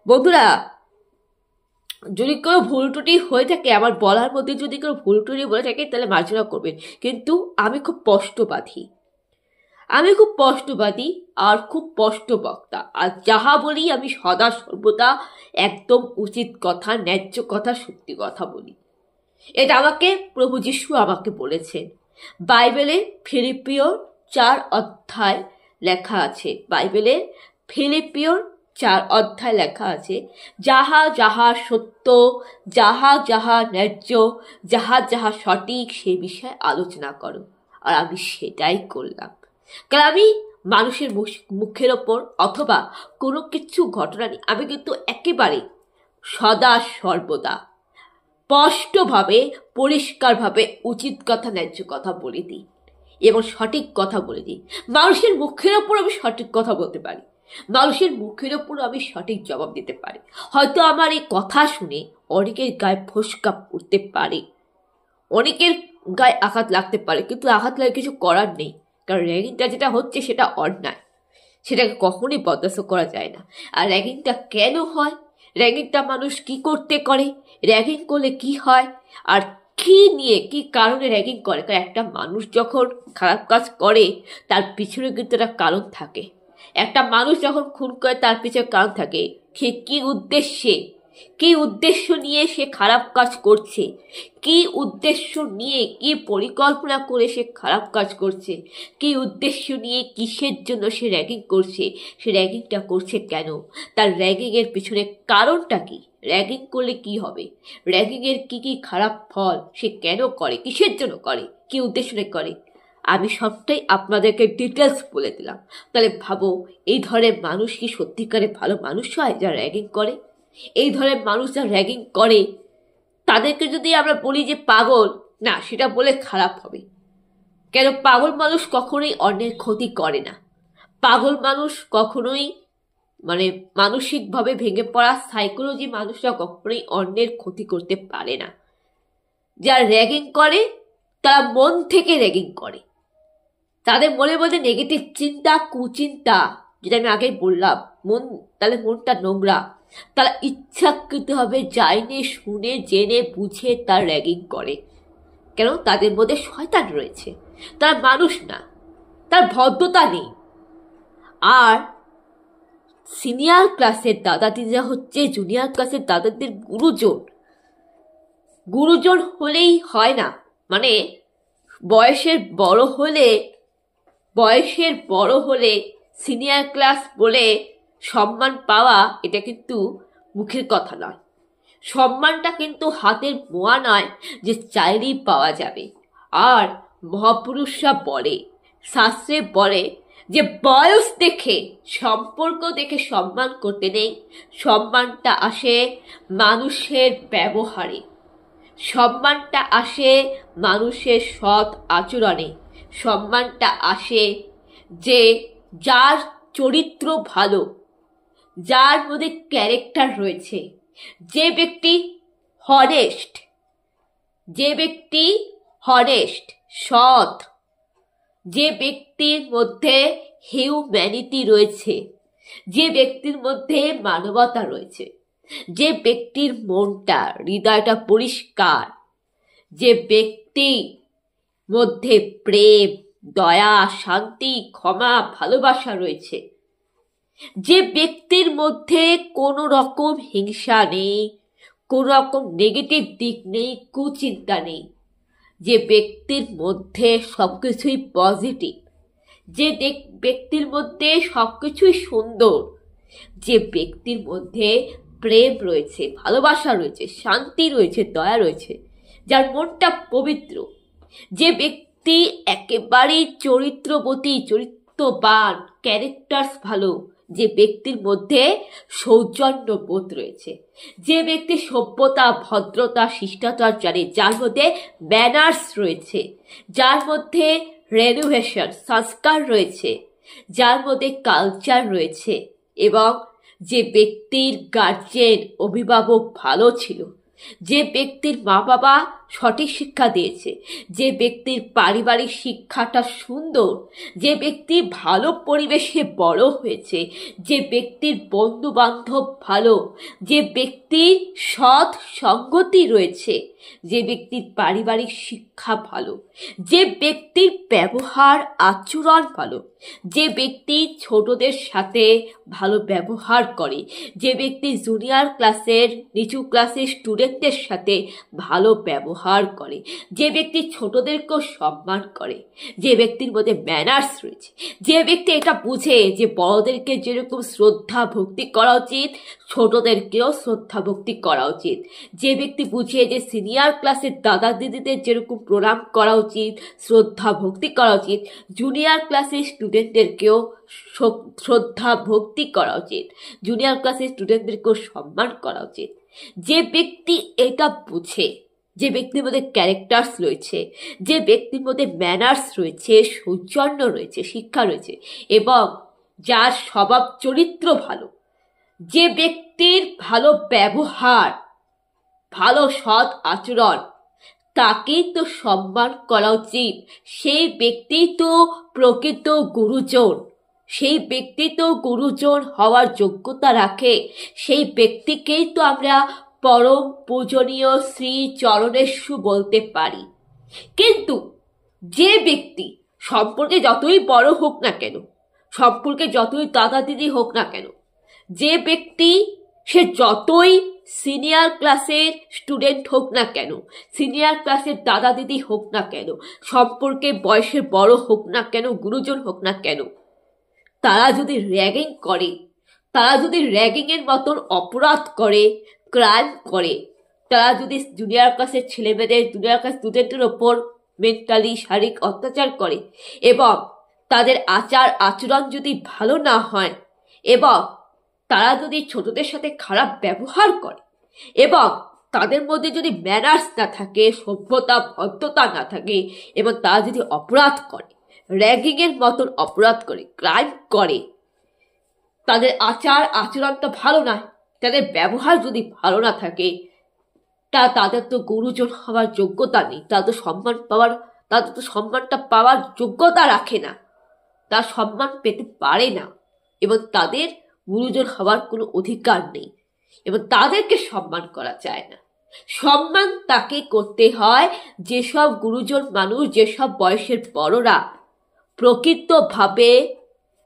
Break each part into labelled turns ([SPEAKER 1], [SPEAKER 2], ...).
[SPEAKER 1] বন্ধুরা, যদি কোনো ভুল ত্রুটি হয়ে থাকে, আমার বলার মধ্যে যদি কোনো ভুল ত্রুটি বলে থাকে, তাহলে মার্জনা করবেন। কিন্তু আমি খুব স্পষ্টবাদী আর খুব স্পষ্ট বক্তা। আর যাহা বলি আমি সদা সর্বদা একদম উচিত কথা, ন্যায্য কথা, সত্যি কথা বলি। এটা আমাকে প্রভু যিশু আমাকে বলেছেন। বাইবেলে ফিলিপিওর 4 অধ্যায় লেখা আছে। বাইবেলে ফিলিপিওর 4 অধ্যায় লেখা আছে, যাহা যাহা সত্য, যাহা যাহা ন্যায্য, যাহা যাহা সঠিক, সে বিষয়ে আলোচনা করো। আর আমি সেটাই করলাম। কারণ আমি মানুষের মুখের ওপর অথবা কোনো কিছু ঘটনা নিয়ে আমি কিন্তু একেবারে সদা সর্বদা স্পষ্টভাবে, পরিষ্কারভাবে উচিত কথা, ন্যায্য কথা বলে দিই এবং সঠিক কথা বলে দিই। মানুষের মুখের ওপর আমি সঠিক কথা বলতে পারি, মানুষের মুখের ওপর আমি সঠিক জবাব দিতে পারি। হয়তো আমার এই কথা শুনে অনেকের গায়ে ফোসকা পড়তে পারে, অনেকের গায়ে আঘাত লাগতে পারে, কিন্তু আঘাত লাগে কিছু করার নেই। কারণ র্যাগিংটা যেটা হচ্ছে সেটা অন্যায়, সেটাকে কখনোই বরদাস্ত করা যায় না। আর র্যাগিংটা কেন হয়, র্যাগিংটা মানুষ কি করতে করে, র্যাগিং করলে কি হয়, আর কি নিয়ে কি কারণে র্যাগিং করে। কারণ একটা মানুষ যখন খারাপ কাজ করে তার পিছনে কিন্তু একটা কারণ থাকে। একটা মানুষ যখন খুন করে তার পিছনে কারণ থাকে। সে কি উদ্দেশ্য নিয়ে সে খারাপ কাজ করছে, কি উদ্দেশ্য নিয়ে, কি পরিকল্পনা করে সে খারাপ কাজ করছে, কি উদ্দেশ্য নিয়ে, কিসের জন্য সে র্যাগিং করছে, সে র্যাগিংটা করছে কেন, তার র্যাগিংয়ের পিছনে কারণটা কি, র্যাগিং করলে কি হবে, র্যাগিংয়ের কি কি খারাপ ফল সে কেন করে, কিসের জন্য করে, কি উদ্দেশ্য করে, আমি সবটাই আপনাদেরকে ডিটেলস বলে দিলাম। তাহলে ভাবো, এই ধরনের মানুষ কি সত্যিকারে ভালো মানুষ হয় যারা র্যাগিং করে? এই ধরনের মানুষ যারা র্যাগিং করে তাদেরকে যদি আমরা বলি যে পাগল, না, সেটা বলে খারাপ হবে। কেন? পাগল মানুষ কখনোই অন্যের ক্ষতি করে না। পাগল মানুষ কখনোই মানসিকভাবে ভেঙে পড়া সাইকোলজি মানুষরা কখনোই অন্যের ক্ষতি করতে পারে না। যারা র্যাগিং করে তারা মন থেকে র্যাগিং করে। তাদের মনের মধ্যে নেগেটিভ চিন্তা, কুচিন্তা, যেটা আমি আগেই বললাম, তাদের মনটা নোংরা। তারা ইচ্ছাকৃতভাবে জানে শুনে জেনে বুঝে তার র্যাগিং করে। কেন? তাদের মধ্যে শয়তান রয়েছে, তারা মানুষ না, তার ভদ্রতা নেই। আর সিনিয়র ক্লাসের দাদা দিদিরা হচ্ছে জুনিয়র ক্লাসের দাদাদের গুরুজন হলেই হয় না। বয়সের বড় হলে সিনিয়র ক্লাস বলে সম্মান পাওয়া, এটা কিন্তু মুখের কথা নয়। সম্মানটা কিন্তু হাতের মোয়া নয় যে চাইলেই পাওয়া যাবে। আর মহাপুরুষরা বলে, শাস্ত্রে বলে যে বয়স দেখে, সম্পর্ক দেখে সম্মান করতে নেই। সম্মানটা আসে মানুষের ব্যবহারে, সম্মানটা আসে মানুষের সৎ আচরণে, সম্মানটা আসে যে যার চরিত্র ভালো, যার মধ্যে ক্যারেক্টার রয়েছে, যে ব্যক্তি হনেস্ট, সৎ, যে ব্যক্তির মধ্যে হিউম্যানিটি রয়েছে, যে ব্যক্তির মধ্যে মানবতা রয়েছে, যে ব্যক্তির মনটা, হৃদয়টা পরিষ্কার, যে ব্যক্তির মধ্যে প্রেম, দয়া, শান্তি, ক্ষমা, ভালোবাসা রয়েছে, যে ব্যক্তির মধ্যে কোনো রকম হিংসা নেই, কোনো রকম নেগেটিভ দিক নেই, কুচিন্তা নেই, যে ব্যক্তির মধ্যে সবকিছুই পজিটিভ, যে ব্যক্তির মধ্যে সবকিছুই সুন্দর, যে ব্যক্তির মধ্যে প্রেম রয়েছে, ভালোবাসা রয়েছে, শান্তি রয়েছে, দয়া রয়েছে, যার মনটা পবিত্র, যে ব্যক্তি একেবারেই চরিত্রবান, ক্যারেক্টার্স ভালো, যে ব্যক্তির মধ্যে সৌজন্য বোধ রয়েছে, যে ব্যক্তি সভ্যতা, ভদ্রতা, শিষ্টাচার জানে, যার মধ্যে ম্যানার্স রয়েছে, যার মধ্যে রেনোভেশন, সংস্কার রয়েছে, যার মধ্যে কালচার রয়েছে, এবং যে ব্যক্তির গার্জেন, অভিভাবক ভালো ছিল, যে ব্যক্তির মা বাবা সঠিক শিক্ষা দিয়েছে, যে ব্যক্তির পারিবারিক শিক্ষাটা সুন্দর, যে ব্যক্তি ভালো পরিবেশে বড় হয়েছে, যে ব্যক্তির বন্ধু বান্ধব ভালো, যে ব্যক্তির সৎ সঙ্গতি রয়েছে, যে ব্যক্তির পারিবারিক শিক্ষা ভালো, যে ব্যক্তির ব্যবহার আচরণ ভালো, যে ব্যক্তি ছোটদের সাথে ভালো ব্যবহার করে, যে ব্যক্তি জুনিয়র ক্লাসের নিচু ক্লাসের স্টুডেন্টদের সাথে ভালো ব্যবহার করে, যে ব্যক্তি ছোটদেরকেও সম্মান করে, যে ব্যক্তির মধ্যে ম্যানার্স রয়েছে, যে ব্যক্তি এটা বুঝে যে বড়দেরকে যেরকম শ্রদ্ধা ভক্তি করা উচিত ছোটদেরকেও শ্রদ্ধা ভক্তি করা উচিত, যে ব্যক্তি বুঝে যে সিনিয়র ক্লাসের দাদা দিদিদের যেরকম প্রণাম করা উচিত শ্রদ্ধা ভক্তি করা উচিত জুনিয়র ক্লাসের স্টুডেন্টদেরকেও শ্রদ্ধা ভক্তি করা উচিত, জুনিয়র ক্লাসের স্টুডেন্টদেরকেও সম্মান করা উচিত, যে ব্যক্তি এটা বুঝে, যে ব্যক্তির মধ্যে ক্যারেক্টার্স রয়েছে, যে ব্যক্তির মধ্যে ম্যানার্স রয়েছে, সৌজন্য রয়েছে, শিক্ষা রয়েছে এবং যার স্বভাব চরিত্র ভালো, যে ব্যক্তির ভালো ব্যবহার, ভালো সৎ আচরণ, তাকেই তো সম্মান করা উচিত। সেই ব্যক্তি তো প্রকৃত গুরুজন, সেই ব্যক্তি তো গুরুজন হওয়ার যোগ্যতা রাখে, সেই ব্যক্তিকেই তো আমরা পরম পূজনীয় শ্রী চরণেশ্বু বলতে পারি। কিন্তু যে ব্যক্তি সম্পর্কে যতই বড় হোক না কেন, সম্পর্কে যতই দাদা দিদি হোক না কেন, যে ব্যক্তি সে যতই সিনিয়র ক্লাসের স্টুডেন্ট হোক না কেন, সিনিয়র ক্লাসের দাদা দিদি হোক না কেন, সম্পর্কে বয়সে বড় হোক না কেন, গুরুজন হোক না কেন, তারা যদি র্যাগিং করে, তারা যদি র্যাগিংয়ের মতন অপরাধ করে, ক্রাইম করে, তারা যদি জুনিয়র ক্লাসের ছেলেমেয়েদের, জুনিয়র ক্লাস স্টুডেন্টের ওপর মেন্টালি শারীরিক অত্যাচার করে এবং তাদের আচার আচরণ যদি ভালো না হয় এবং তারা যদি ছোটদের সাথে খারাপ ব্যবহার করে এবং তাদের মধ্যে যদি ম্যানার্স না থাকে, সভ্যতা ভদ্রতা না থাকে এবং তারা যদি অপরাধ করে, র্যাগিংয়ের মতন অপরাধ করে, ক্রাইম করে, তাদের আচার আচরণটা ভালো নয়, তাদের ব্যবহার যদি ভালো না থাকে, তাদের তো গুরুজন হওয়ার যোগ্যতা নেই, তাদের তো সম্মানটা পাওয়ার যোগ্যতা রাখে না, তার সম্মান পেতে পারে না এবং তাদের গুরুজন হওয়ার কোনো অধিকার নেই এবং তাদেরকে সম্মান করা যায় না। সম্মান তাকে করতে হয় যেসব গুরুজন মানুষ, যেসব বয়সের বড়রা প্রকৃতভাবে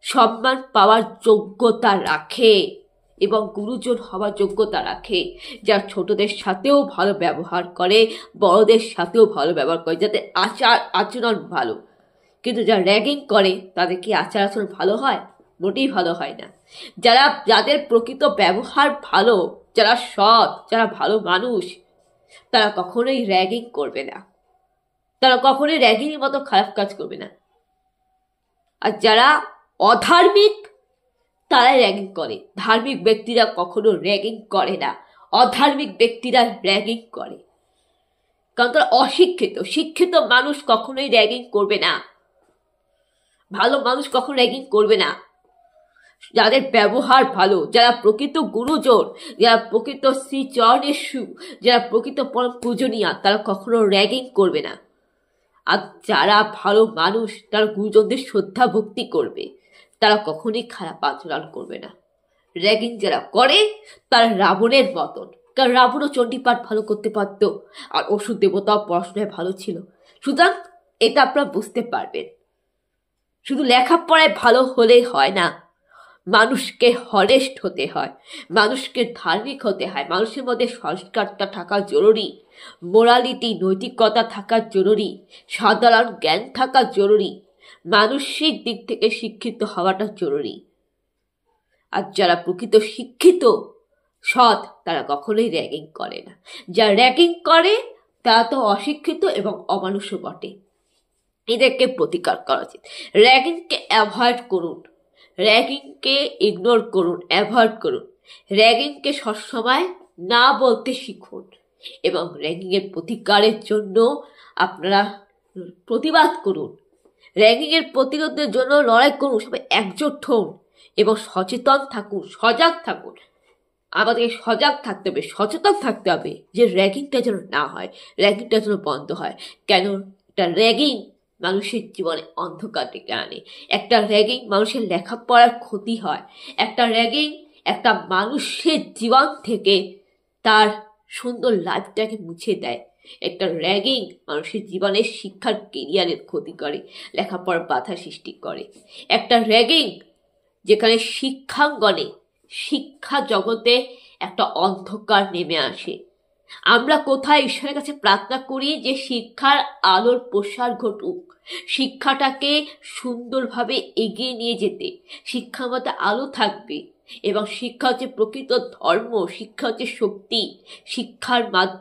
[SPEAKER 1] সম্মান পাওয়ার যোগ্যতা রাখে এবং গুরুজন হওয়ার যোগ্যতা রাখে, যা ছোটদের সাথেও ভালো ব্যবহার করে, বড়দের সাথেও ভালো ব্যবহার করে, যাতে আচার আচরণ ভালো। কিন্তু যারা র্যাগিং করে তাদের কি আচার আচরণ ভালো হয়? মোটেই ভালো হয় না। যাদের প্রকৃত ব্যবহার ভালো, যারা সৎ, যারা ভালো মানুষ, তারা কখনোই র্যাগিং করবে না, তারা কখনোই র্যাগিংয়ের মতো খারাপ কাজ করবে না। আর যারা অধার্মিক তারাই র্যাগিং করে, ধার্মিক ব্যক্তিরা কখনো র্যাগিং করে না, অধার্মিক ব্যক্তিরা র্যাগিং করে, কারণ তারা অশিক্ষিত। শিক্ষিত মানুষ কখনোই র্যাগিং করবে না, ভালো মানুষ কখনো র্যাগিং করবে না। যাদের ব্যবহার ভালো, যারা প্রকৃত গুরুজন, যারা প্রকৃত শ্রী চরণেশ্বু, যারা প্রকৃত পরম পূজনীয়, তারা কখনো র্যাগিং করবে না। আর যারা ভালো মানুষ, তারা গুরুজনদের শ্রদ্ধা ভক্তি করবে, তারা কখনোই খারাপ আচরণ করবে না। র্যাগিং যারা করে তারা রাবণের মতন, কারণ রাবণও চণ্ডীপাঠ ভালো করতে পারত আর অসুর দেবতাও পড়াশোনায় ভালো ছিল। সুতরাং এটা আপনারা বুঝতে পারবেন, শুধু লেখাপড়ায় ভালো হলেই হয় না, মানুষকে হনেস্ট হতে হয়, মানুষকে ধার্মিক হতে হয়, মানুষের মধ্যে সংস্কারটা থাকা জরুরি, মোরালিটি নৈতিকতা থাকা জরুরি, সাধারণ জ্ঞান থাকা জরুরি, মানসিক দিক থেকে শিক্ষিত হওয়াটা জরুরি। আর যারা প্রকৃত শিক্ষিত সৎ, তারা কখনোই র্যাগিং করে না। যারা র্যাগিং করে তারা তো অশিক্ষিত এবং অমানুষও বটে, এদেরকে প্রতিকার করা উচিত। র্যাগিংকে অ্যাভয়েড করুন, র্যাগিংকে ইগনোর করুন, অ্যাভয়েড করুন। র্যাগিংকে সবসময় না বলতে শিখুন এবং র্যাগিংয়ের প্রতিকারের জন্য আপনারা প্রতিবাদ করুন, র্যাগিংয়ের প্রতিরোধের জন্য লড়াই করুন, সবাই একজোট হন এবং সচেতন থাকুন, সজাগ থাকুন। আমাদেরকে সজাগ থাকতে হবে, সচেতন থাকতে হবে যে র্যাগিংটা যেন না হয়, র্যাগিংটা যেন বন্ধ হয়। কেন একটা র্যাগিং মানুষের জীবনে অন্ধকার ডেকে আনে, একটা র্যাগিং মানুষের লেখাপড়ার ক্ষতি হয়, একটা র্যাগিং একটা মানুষের জীবন থেকে তার সুন্দর লাইফটাকে মুছে দেয়। একটা র্যাগিং মানুষের জীবনের শিক্ষার কেরিয়ারের ক্ষতি করে, লেখাপড়ার বাধা সৃষ্টি করে। একটা র্যাগিং যেখানে শিক্ষাঙ্গনে, শিক্ষা জগতে একটা অন্ধকার নেমে আসে। আমরা কোথায় ঈশ্বরের কাছে প্রার্থনা করি যে শিক্ষার আলোর প্রসার ঘটুক, শিক্ষাটাকে সুন্দরভাবে এগিয়ে নিয়ে যেতে। শিক্ষার মধ্যে আলো থাকবে এবং শিক্ষা হচ্ছে প্রকৃত ধর্ম, শিক্ষা হচ্ছে শক্তি। শিক্ষার মাধ্যমে